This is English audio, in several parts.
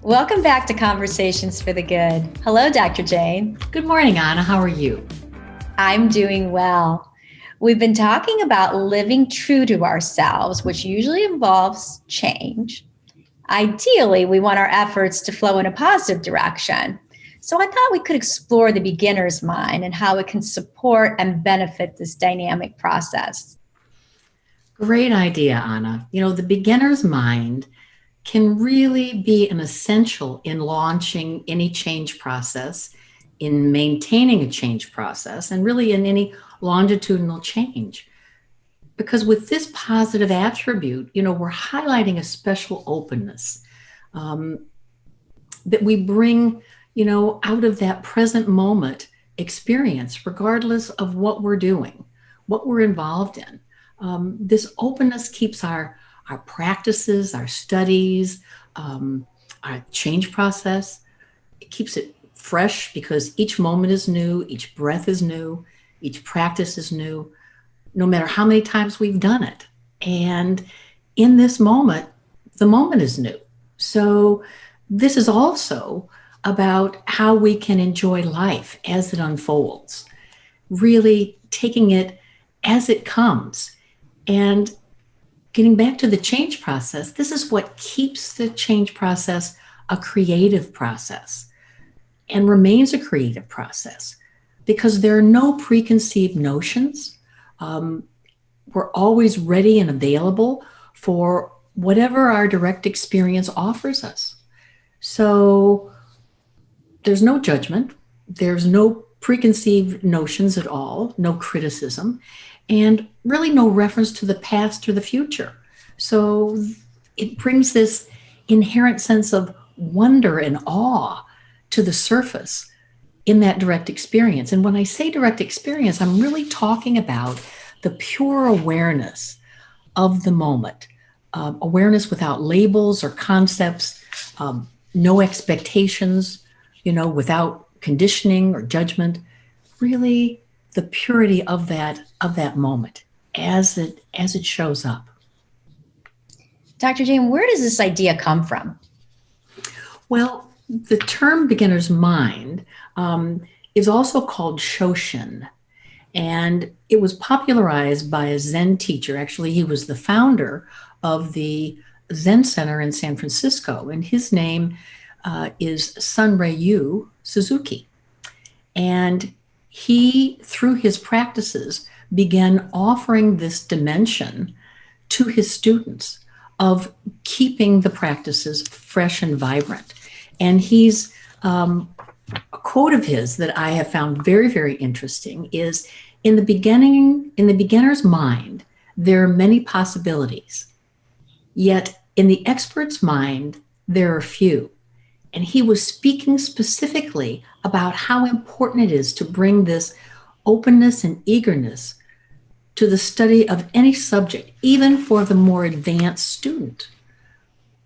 Welcome back to Conversations for the Good. Hello, Dr. Jane. Good morning, Anna. How are you? I'm doing well. We've been talking about living true to ourselves, which usually involves change. Ideally, we want our efforts to flow in a positive direction. So I thought we could explore the beginner's mind and how it can support and benefit this dynamic process. Great idea, Anna. The beginner's mind can really be an essential in launching any change process, in maintaining a change process, and really in any longitudinal change. Because with this positive attribute, we're highlighting a special openness um, that we bring, out of that present moment experience, regardless of what we're doing, what we're involved in. This openness keeps our practices, our studies, our change process. It keeps it fresh because each moment is new, each breath is new, each practice is new, no matter how many times we've done it. And in this moment, the moment is new. So this is also about how we can enjoy life as it unfolds, really taking it as it comes. And getting back to the change process, this is what keeps the change process a creative process and remains a creative process because there are no preconceived notions. We're always ready and available for whatever our direct experience offers us. So there's no judgment, there's no preconceived notions at all, no criticism, and really no reference to the past or the future. So it brings this inherent sense of wonder and awe to the surface in that direct experience. And when I say direct experience, I'm really talking about the pure awareness of the moment, awareness without labels or concepts, no expectations, without conditioning or judgment, really the purity of that moment as it shows up. Dr. Jane, where does this idea come from? Well, the term beginner's mind is also called Shoshin, and it was popularized by a Zen teacher. Actually, he was the founder of the Zen Center in San Francisco, and his name is Sunryu Suzuki. And he, through his practices, began offering this dimension to his students of keeping the practices fresh and vibrant. And he's a quote of his that I have found very, very interesting is in the beginning, in the beginner's mind, there are many possibilities, yet in the expert's mind, there are few. And he was speaking specifically about how important it is to bring this openness and eagerness to the study of any subject, even for the more advanced student.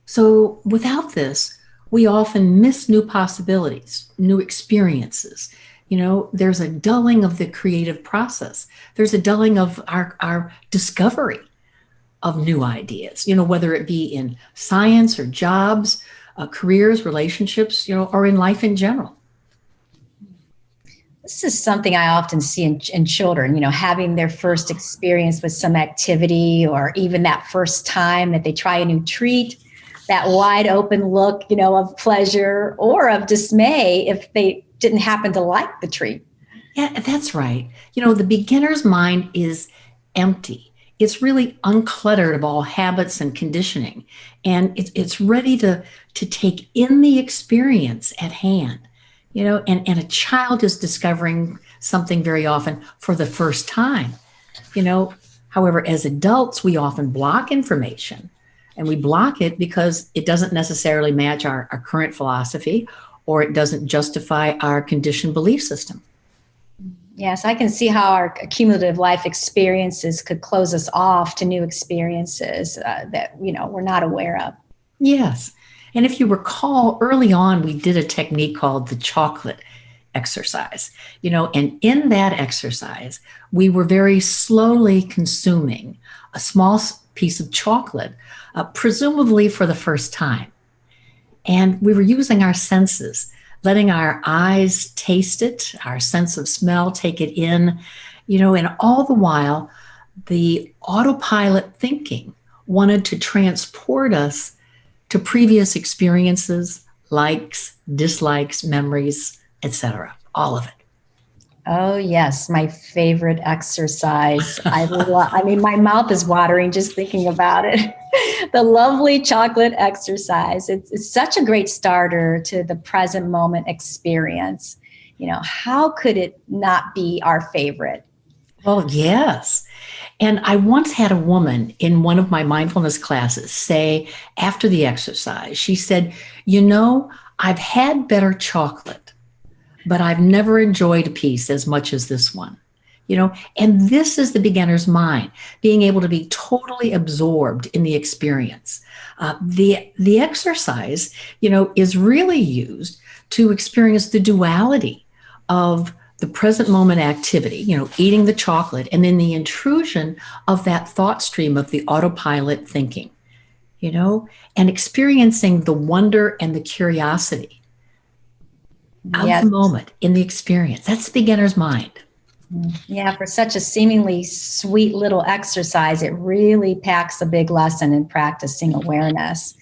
So without this, we often miss new possibilities, new experiences. There's a dulling of the creative process. There's a dulling of our discovery of new ideas, whether it be in science or jobs, careers, relationships, or in life in general. This is something I often see in children, having their first experience with some activity or even that first time that they try a new treat, that wide open look, of pleasure or of dismay if they didn't happen to like the treat. Yeah, that's right. The beginner's mind is empty. It's really uncluttered of all habits and conditioning. And it's ready to take in the experience at hand. And a child is discovering something very often for the first time. However, as adults, we often block information, and we block it because it doesn't necessarily match our current philosophy, or it doesn't justify our conditioned belief system. Yes, I can see how our cumulative life experiences could close us off to new experiences that, we're not aware of. Yes. And if you recall, early on, we did a technique called the chocolate exercise, and in that exercise, we were very slowly consuming a small piece of chocolate, presumably for the first time. And we were using our senses, letting our eyes taste it, our sense of smell take it in, and all the while, the autopilot thinking wanted to transport us to previous experiences, likes, dislikes, memories, etc. All of it. Oh, yes, my favorite exercise. I mean, my mouth is watering just thinking about it. The lovely chocolate exercise. It's such a great starter to the present moment experience. How could it not be our favorite? Well, yes. And I once had a woman in one of my mindfulness classes say after the exercise, she said, I've had better chocolate, but I've never enjoyed a piece as much as this one. And this is the beginner's mind, being able to be totally absorbed in the experience. The exercise, is really used to experience the duality of the present moment activity, eating the chocolate, and then the intrusion of that thought stream of the autopilot thinking, and experiencing the wonder and the curiosity of the Yes. moment in the experience. That's the beginner's mind. Yeah, for such a seemingly sweet little exercise, it really packs a big lesson in practicing awareness,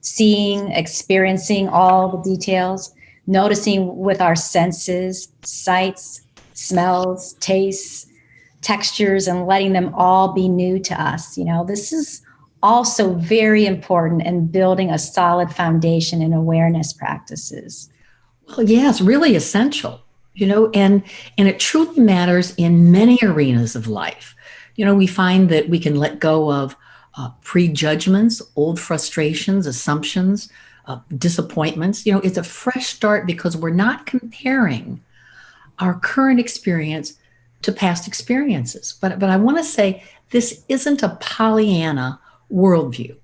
seeing, experiencing all the details, noticing with our senses, sights, smells, tastes, textures, and letting them all be new to us. This is also very important in building a solid foundation in awareness practices. Well, yeah, it's really essential, and it truly matters in many arenas of life. We find that we can let go of prejudgments, old frustrations, assumptions, disappointments. It's a fresh start because we're not comparing our current experience to past experiences. But I want to say this isn't a Pollyanna worldview.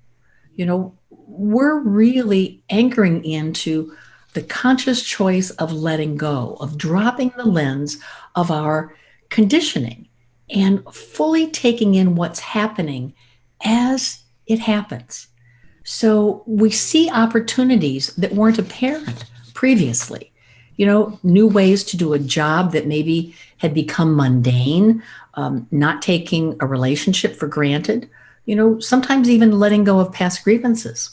We're really anchoring into the conscious choice of letting go, of dropping the lens of our conditioning and fully taking in what's happening as it happens. So we see opportunities that weren't apparent previously. New ways to do a job that maybe had become mundane, not taking a relationship for granted, sometimes even letting go of past grievances.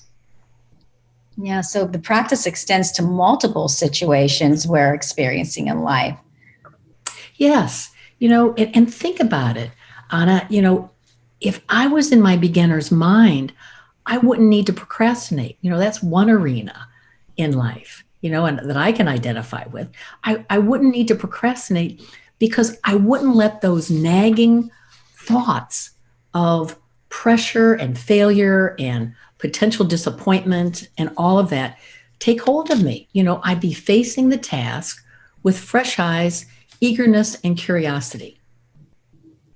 Yeah, so the practice extends to multiple situations we're experiencing in life. Yes, and think about it, Anna, if I was in my beginner's mind, I wouldn't need to procrastinate. That's one arena in life, and that I can identify with. I wouldn't need to procrastinate because I wouldn't let those nagging thoughts of pressure and failure and potential disappointment and all of that take hold of me. I'd be facing the task with fresh eyes, eagerness, and curiosity.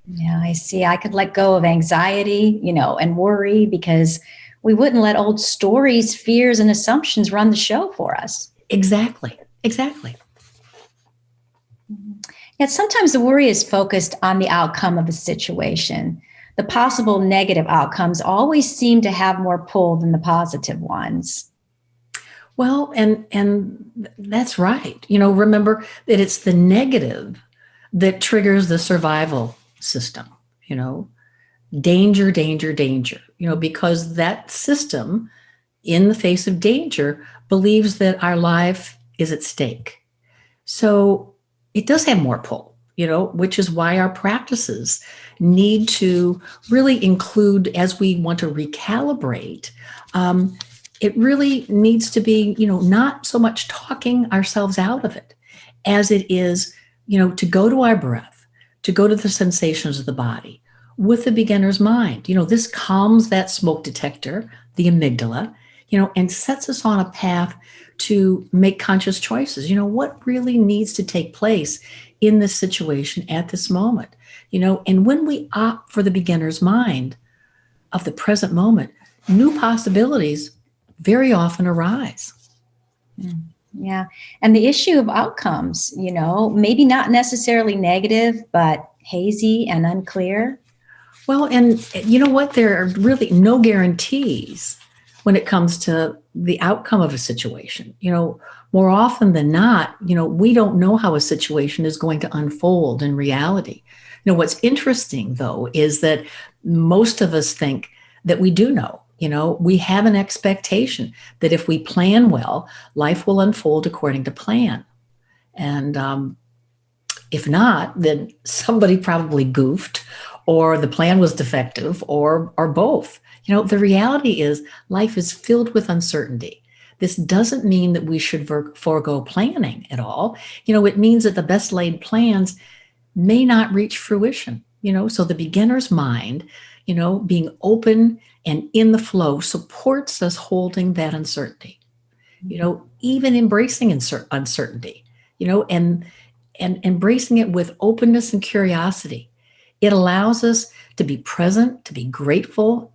Yeah, I see. I could let go of anxiety, and worry because we wouldn't let old stories, fears, and assumptions run the show for us. Exactly. Exactly. Yet sometimes the worry is focused on the outcome of the situation. The possible negative outcomes always seem to have more pull than the positive ones. Well, and that's right. Remember that it's the negative that triggers the survival system, you know, danger, danger, danger, because that system in the face of danger believes that our life is at stake. So it does have more pull, which is why our practices need to really include, as we want to recalibrate, it really needs to be, not so much talking ourselves out of it as it is, to go to our breath, to go to the sensations of the body with the beginner's mind. This calms that smoke detector, the amygdala, and sets us on a path to make conscious choices. What really needs to take place in this situation at this moment? And when we opt for the beginner's mind of the present moment, new possibilities very often arise. Yeah. And the issue of outcomes, maybe not necessarily negative, but hazy and unclear. Well, and you know what? There are really no guarantees when it comes to the outcome of a situation. More often than not, we don't know how a situation is going to unfold in reality. What's interesting though is that most of us think that we do know. We have an expectation that if we plan well, life will unfold according to plan. And if not, then somebody probably goofed, or the plan was defective, or both. The reality is life is filled with uncertainty. This doesn't mean that we should forego planning at all. It means that the best laid plans may not reach fruition. So the beginner's mind, being open and in the flow supports us holding that uncertainty. Even embracing uncertainty, and embracing it with openness and curiosity. It allows us to be present, to be grateful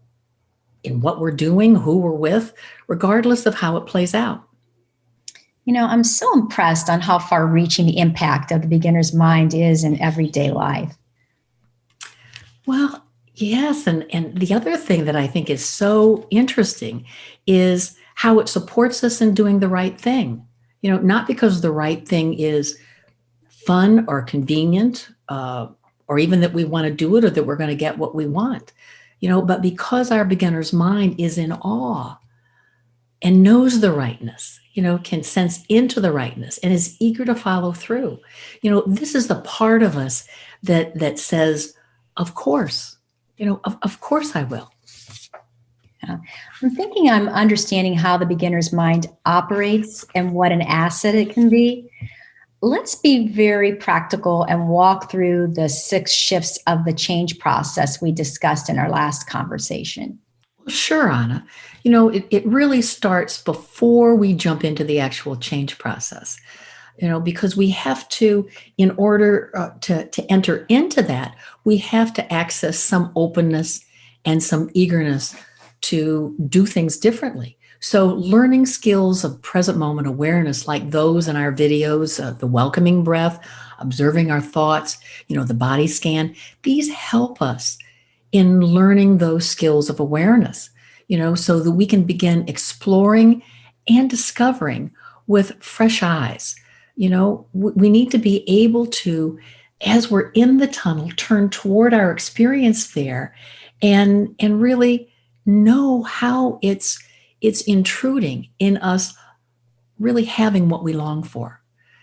in what we're doing, who we're with, regardless of how it plays out. I'm so impressed on how far reaching the impact of the beginner's mind is in everyday life. Well, yes. And the other thing that I think is so interesting is how it supports us in doing the right thing. Not because the right thing is fun or convenient, or even that we want to do it or that we're going to get what we want, but because our beginner's mind is in awe and knows the rightness, can sense into the rightness and is eager to follow through. This is the part of us that says, of course, of course I will. Yeah. I'm thinking I'm understanding how the beginner's mind operates and what an asset it can be. Let's be very practical and walk through the 6 shifts of the change process we discussed in our last conversation. Well, sure, Anna. It really starts before we jump into the actual change process. Because we have to, in order to enter into that, we have to access some openness and some eagerness to do things differently. So, learning skills of present moment awareness, like those in our videos, the welcoming breath, observing our thoughts, the body scan, these help us in learning those skills of awareness, so that we can begin exploring and discovering with fresh eyes. We need to be able to, as we're in the tunnel, turn toward our experience there and really know how it's intruding in us really having what we long for.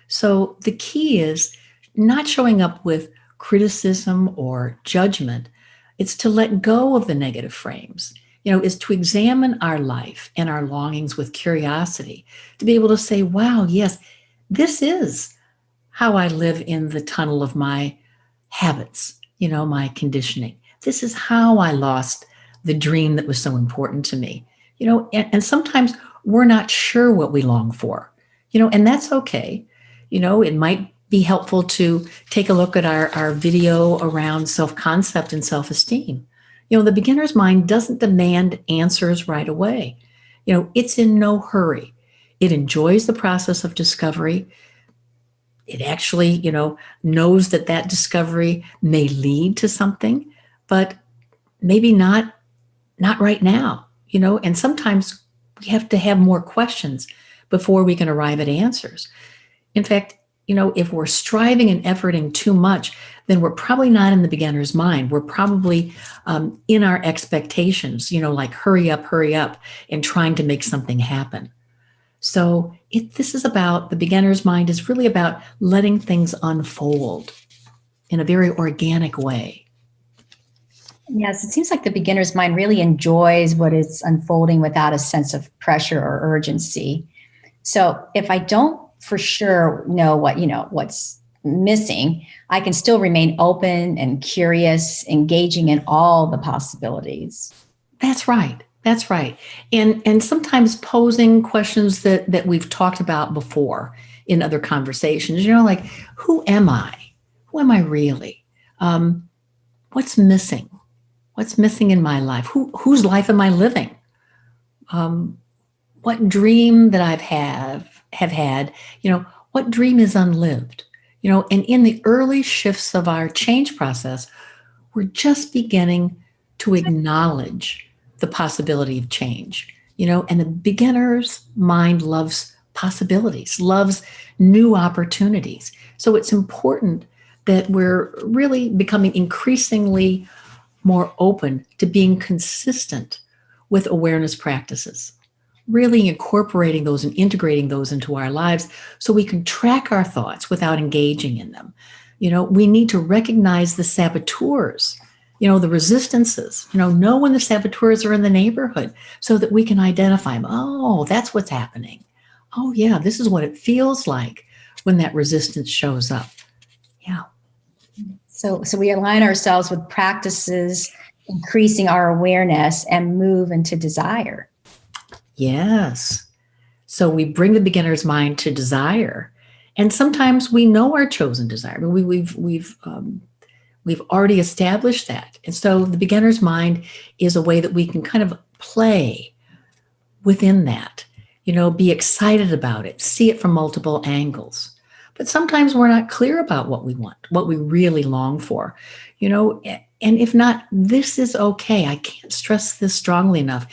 So the key is not showing up with criticism or judgment. It's to let go of the negative frames, is to examine our life and our longings with curiosity, to be able to say, wow, yes, this is how I live in the tunnel of my habits, my conditioning. This is how I lost the dream that was so important to me. And sometimes we're not sure what we long for, and that's okay. It might be helpful to take a look at our video around self-concept and self-esteem. The beginner's mind doesn't demand answers right away. It's in no hurry. It enjoys the process of discovery. It actually, knows that discovery may lead to something, but maybe not right now, and sometimes we have to have more questions before we can arrive at answers. In fact, if we're striving and efforting too much, then we're probably not in the beginner's mind. We're probably in our expectations, like hurry up, and trying to make something happen. So this is about, the beginner's mind is really about letting things unfold in a very organic way. Yes, it seems like the beginner's mind really enjoys what is unfolding without a sense of pressure or urgency. So if I don't for sure know what's missing, I can still remain open and curious, engaging in all the possibilities. That's right. That's right. And sometimes posing questions that we've talked about before in other conversations, like, who am I? Who am I really? What's missing? What's missing in my life? Whose life am I living? What dream that have had, what dream is unlived? And in the early shifts of our change process, we're just beginning to acknowledge the possibility of change. And the beginner's mind loves possibilities, loves new opportunities. So it's important that we're really becoming increasingly more open to being consistent with awareness practices, really incorporating those and integrating those into our lives so we can track our thoughts without engaging in them. We need to recognize the saboteurs, the resistances, know when the saboteurs are in the neighborhood so that we can identify them. Oh, that's what's happening. Oh, yeah, this is what it feels like when that resistance shows up. Yeah. So we align ourselves with practices, increasing our awareness and move into desire. Yes. So we bring the beginner's mind to desire, and sometimes we know our chosen desire. We've already established that, and so the beginner's mind is a way that we can kind of play within that. Be excited about it, see it from multiple angles. But sometimes we're not clear about what we want, what we really long for. And if not, this is okay. I can't stress this strongly enough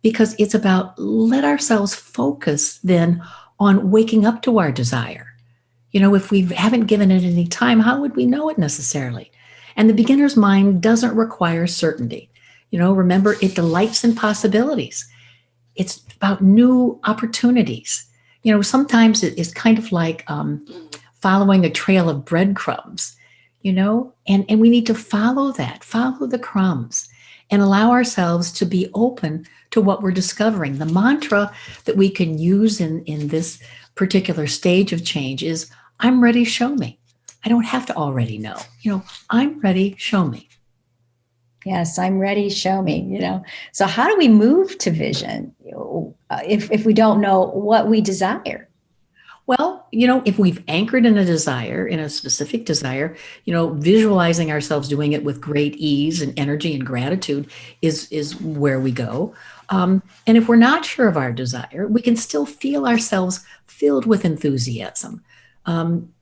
because it's about let ourselves focus then on waking up to our desire. If we haven't given it any time, how would we know it necessarily? And the beginner's mind doesn't require certainty. Remember, it delights in possibilities. It's about new opportunities. Sometimes it's kind of like following a trail of breadcrumbs, and we need to follow that, follow the crumbs, and allow ourselves to be open to what we're discovering. The mantra that we can use in this particular stage of change is, I'm ready, show me. I don't have to already know. I'm ready, show me. Yes, I'm ready, show me. So how do we move to vision if we don't know what we desire? Well, if we've anchored in a desire, in a specific desire, visualizing ourselves doing it with great ease and energy and gratitude is where we go. And if we're not sure of our desire, we can still feel ourselves filled with enthusiasm, um,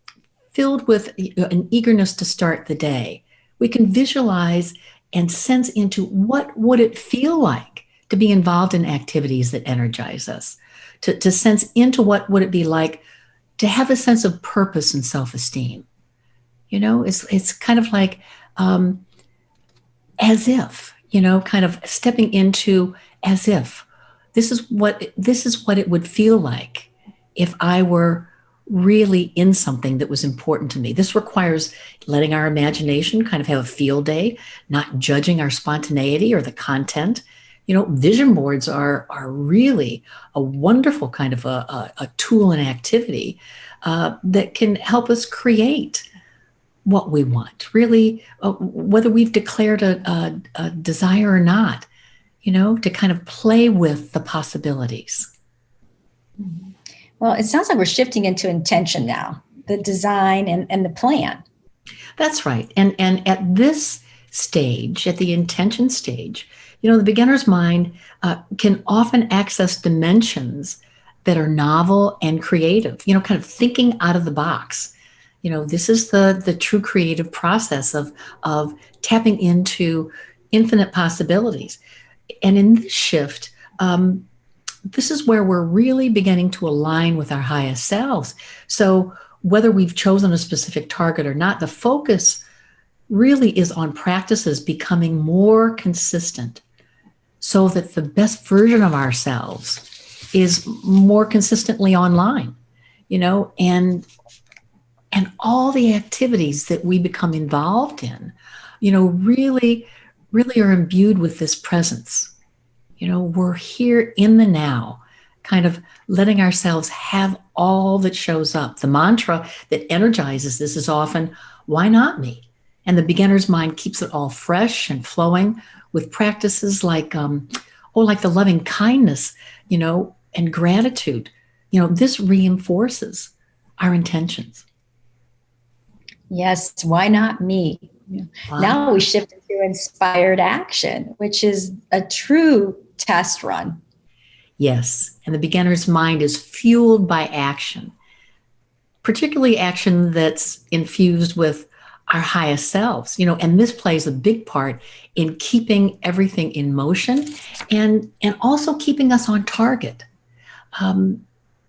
filled with an eagerness to start the day. We can visualize and sense into what would it feel like to be involved in activities that energize us, to sense into what would it be like to have a sense of purpose and self-esteem. It's kind of like as if, kind of stepping into as if this is what it would feel like if I were really in something that was important to me. This requires letting our imagination kind of have a field day, not judging our spontaneity or the content. Vision boards are really a wonderful kind of a tool and activity that can help us create what we want, really, whether we've declared a desire or not, to kind of play with the possibilities. Well, it sounds like we're shifting into intention now, the design and the plan. That's right. And at this stage, at the intention stage, the beginner's mind can often access dimensions that are novel and creative, kind of thinking out of the box. This is the true creative process of tapping into infinite possibilities. And in this shift, this is where we're really beginning to align with our highest selves. So whether we've chosen a specific target or not, the focus really is on practices becoming more consistent so that the best version of ourselves is more consistently online, and all the activities that we become involved in, really, really are imbued with this presence. We're here in the now, kind of letting ourselves have all that shows up. The mantra that energizes this is often, why not me? And the beginner's mind keeps it all fresh and flowing with practices like the loving kindness, and gratitude. This reinforces our intentions. Yes, why not me? Why? Now we shift into inspired action, which is a true test run. Yes. And the beginner's mind is fueled by action, particularly action that's infused with our highest selves, and this plays a big part in keeping everything in motion and also keeping us on target. Um,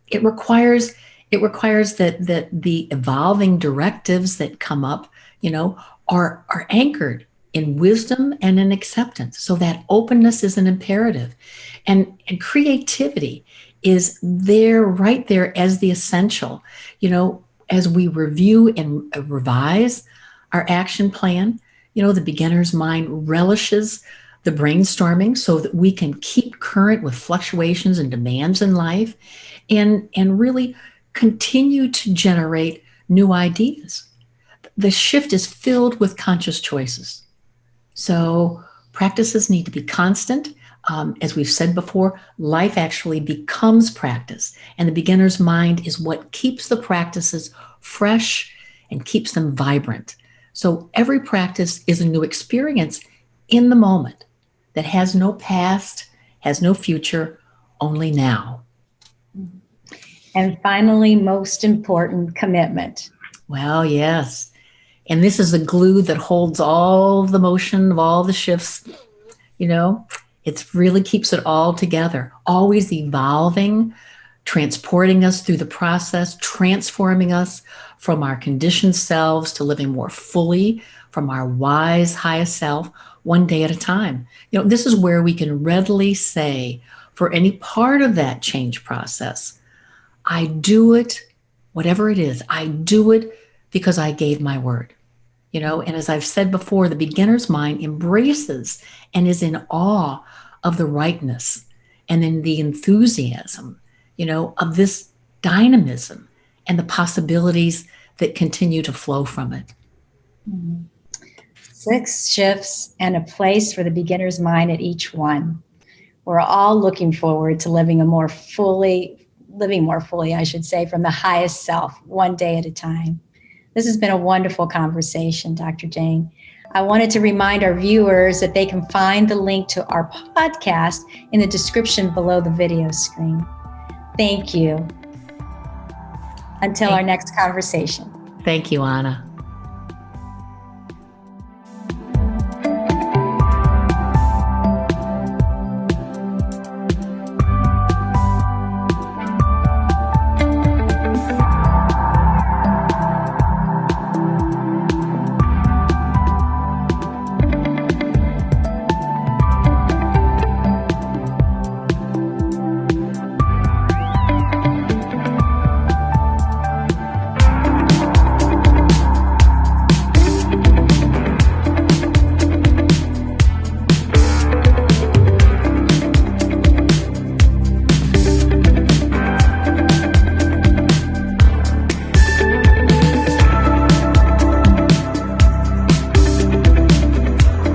it requires that the evolving directives that come up, are anchored in wisdom and in acceptance. So that openness is an imperative, and creativity is there, right there, as the essential. As we review and revise our action plan, the beginner's mind relishes the brainstorming so that we can keep current with fluctuations and demands in life, and really continue to generate new ideas. The shift is filled with conscious choices. So practices need to be constant. As we've said before, life actually becomes practice, and the beginner's mind is what keeps the practices fresh and keeps them vibrant. So every practice is a new experience in the moment that has no past, has no future, only now. And finally, most important, commitment. Well, yes. And this is the glue that holds all the motion of all the shifts. You know, it really keeps it all together, always evolving, transporting us through the process, transforming us from our conditioned selves to living more fully from our wise highest self, one day at a time. This is where we can readily say, for any part of that change process, I do it, whatever it is, I do it because I gave my word. And as I've said before, the beginner's mind embraces and is in awe of the rightness and in the enthusiasm, of this dynamism and the possibilities that continue to flow from it. 6 shifts and a place for the beginner's mind at each one. We're all looking forward to living more fully, I should say, from the highest self, one day at a time. This has been a wonderful conversation, Dr. Jane. I wanted to remind our viewers that they can find the link to our podcast in the description below the video screen. Thank you. Until our next conversation. Thank you, Anna.